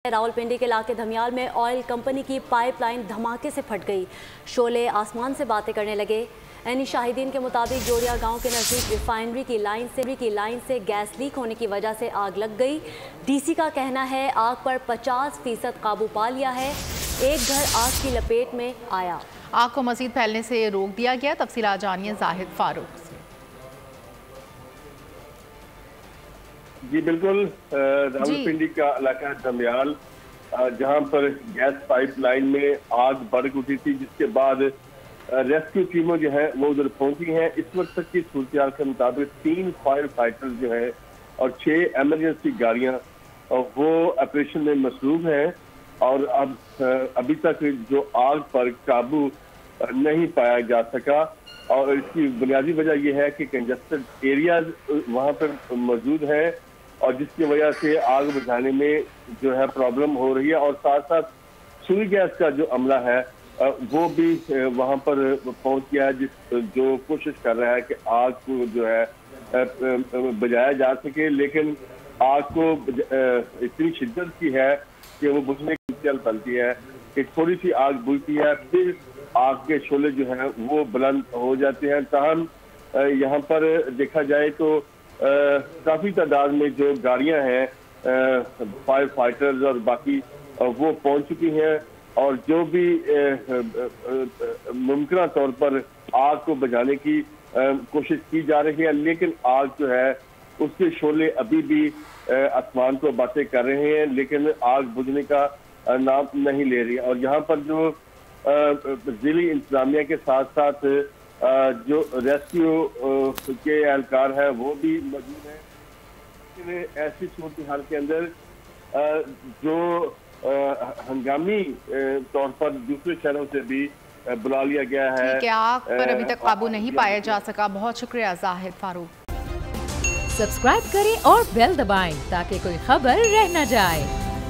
रावलपिंडी के इलाके धमियाल में ऑयल कंपनी की पाइपलाइन धमाके से फट गई। शोले आसमान से बातें करने लगे। एनी शाहिदीन के मुताबिक जोड़िया गांव के नज़दीक रिफाइनरी की लाइन से गैस लीक होने की वजह से आग लग गई। डीसी का कहना है आग पर 50% काबू पा लिया है। एक घर आग की लपेट में आया। आग को मजीद फैलने से रोक दिया गया। तफसीलात जानिए जाहिद फारूक से। जी बिल्कुल, रावलपिंडी का इलाका धमियाल जहां पर गैस पाइपलाइन में आग भड़क उठी थी, जिसके बाद रेस्क्यू टीमों जो है वो उधर पहुंची हैं। इस वक्त तक की सूरत के मुताबिक 3 फायर फाइटर्स जो है और 6 एमरजेंसी गाड़ियां वो ऑपरेशन में मसरूफ हैं और अब अभी तक जो आग पर काबू नहीं पाया जा सका। और इसकी बुनियादी वजह यह है कि कंजस्टेड एरियाज वहां पर मौजूद है और जिसकी वजह से आग बुझाने में जो है प्रॉब्लम हो रही है। और साथ साथ सुई गैस का जो अमला है वो भी वहां पर पहुंच गया है, जो कोशिश कर रहा है कि आग को जो है बुझाया जा सके। लेकिन आग को इतनी शिद्दत की है कि वो बुझने की चल पड़ती है कि थोड़ी सी आग बुझती है, फिर आग के शोले जो हैं वो बुलंद हो जाते हैं। ताहम यहाँ पर देखा जाए तो काफ़ी तादाद में जो गाड़ियां हैं फायर फाइटर्स और बाकी वो पहुंच चुकी हैं और जो भी मुमकिन तौर पर आग को बुझाने की कोशिश की जा रही है। लेकिन आग जो है उसके शोले अभी भी आसमान को बातें कर रहे हैं, लेकिन आग बुझने का नाम नहीं ले रही है। और यहाँ पर जो जिली इंतजामिया के साथ साथ जो रेस्क्यू के एहलकार हैं वो भी मौजूद हैं। लेकिन ऐसी सूरत हाल के अंदर जो हंगामी तौर पर दूसरे शहरों से भी बुला लिया गया है। क्या आग पर अभी तक काबू नहीं पाया जा सका। बहुत शुक्रिया जाहिद फारूक। सब्सक्राइब करें और बेल दबाएं ताकि कोई खबर रह न जाए।